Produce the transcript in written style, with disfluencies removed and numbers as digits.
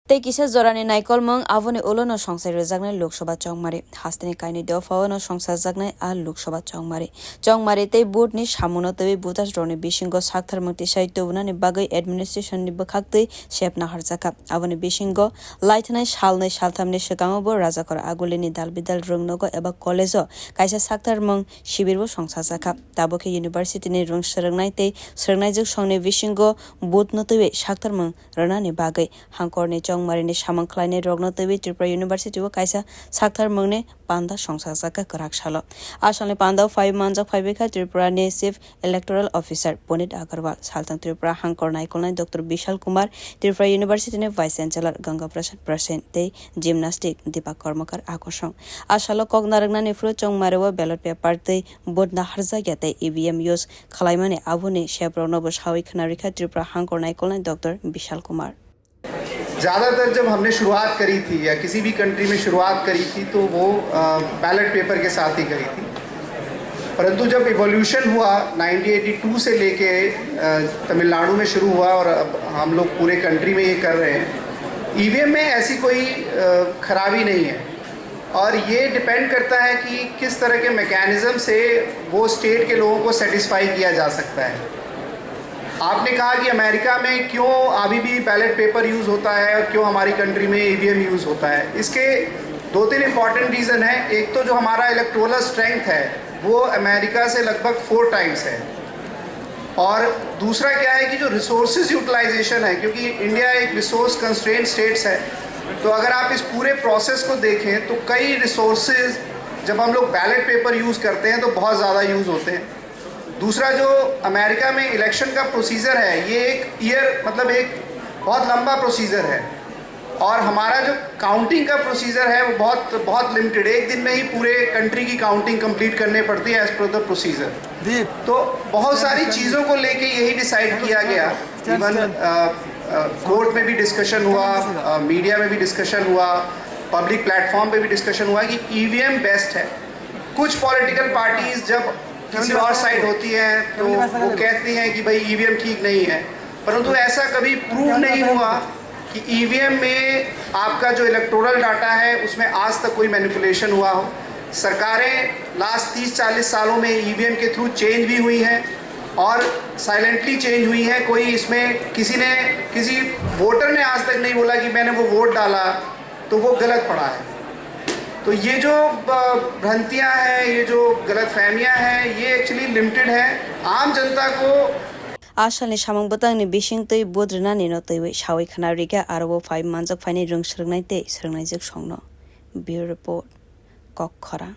Tei kisa jorani naikol mong avoni ulono songsai rejaknai Loksaha chongmari hasteni kaini deophano songsarjaknai a Loksaha chongmari tei board ni samuno tei butas roni bisingo sakthar mukti saityo unani bagai administration ni bwkhaktwi sepna harjaka aboni bisingo laithnai salnai salthamni swikango bo rajakor agulini dalbidal rungnogo eba college o kaisa sakthar mung shibir bo songsarjaka tabokhe university ni rung srwngnai tei srwngnaijuk songni bisingo board no tei sakthar mung rwnani bagai hangkorni chongmari samang khlainai rokno tei Tripura University o kaisa sakthar mungni panda songsarjaka kwrak salo asalni panda 5 manjak phaibekha Tripura ni Chief Electoral Officer Punit Agarwal saltang Tripura hangkor naikolnai Dr. Bishal Kumar Tripura University ni Vice Chancellor Ganga Prasad Prasen tei Gymnastic Deepak Karmakar akosong asalo koknarangna fru chongmari o ballot paper tei vote na harjak tei EVM use khlaimani aboni sheprokno bo sawi khnarekha Tripura hangkor naikolnai Dr. Bishal Kumar ज़्यादातर जब हमने शुरुआत करी थी या किसी भी country में शुरुआत करी थी तो वो बैलेट पेपर के साथ ही करी थी परंतु जब इवोल्यूशन हुआ 1982 से लेके तमिलनाडु में शुरू हुआ और अब हम लोग पूरे कंट्री में ये कर रहे हैं ईवीएम में ऐसी कोई खराबी नहीं है और ये डिपेंड करता है कि किस तरह के मैकेनिज़्म से वो स्टेट के लोगों को सेटिस्फाई किया जा सकता है। आपने कहा कि अमेरिका में क्यों अभी भी बैलेट पेपर यूज़ होता है और क्यों हमारी कंट्री में ईवीएम यूज़ होता है। इसके 2-3 इम्पॉर्टेंट रीज़न हैं। एक तो जो हमारा इलेक्टोरल स्ट्रेंथ है वो अमेरिका से लगभग 4 टाइम्स है और दूसरा क्या है कि जो रिसोर्सेज यूटिलाइजेशन है क्योंकि इंडिया एक रिसोर्स कंस्ट्रेंट स्टेट्स है तो अगर आप इस पूरे प्रोसेस को देखें तो कई रिसोर्सेज जब हम लोग बैलेट पेपर यूज़ करते हैं तो बहुत ज़्यादा यूज़ होते हैं। दूसरा जो अमेरिका में इलेक्शन का प्रोसीजर है ये एक बहुत लंबा प्रोसीजर है और हमारा जो काउंटिंग का प्रोसीजर है वो बहुत लिमिटेड एक दिन में ही पूरे कंट्री की काउंटिंग कंप्लीट करने पड़ती है एज पर द प्रोसीजर। तो बहुत सारी चीज़ों को लेके यही डिसाइड किया गया। इवन कोर्ट में भी डिस्कशन हुआ, मीडिया में भी डिस्कशन हुआ, पब्लिक प्लेटफॉर्म पे भी डिस्कशन हुआ कि ईवीएम बेस्ट है। कुछ पॉलिटिकल पार्टीज जब किसी और साइड होती हैं तो वो कहती हैं कि भाई ईवीएम ठीक नहीं है परंतु ऐसा कभी प्रूव नहीं हुआ कि ईवीएम में आपका जो इलेक्टोरल डाटा है उसमें आज तक कोई मैनिपुलेशन हुआ हो। सरकारें लास्ट 30-40 सालों में ईवीएम के थ्रू चेंज भी हुई हैं और साइलेंटली चेंज हुई हैं। कोई इसमें किसी वोटर ने आज तक नहीं बोला कि मैंने वो वोट डाला तो वो गलत पड़ा है। तो ये जो भ्रांतियाँ हैं, ये जो गलतफहमियाँ हैं, ये एक्चुअली लिमिटेड है आम जनता को। आसालनि samang botangni bisingtwi bodrwnani no twiwi sawi khnarekha aro 5 manjak phaini rung srwngnai tei srwngnaijak songno Bureau Report Kokhara।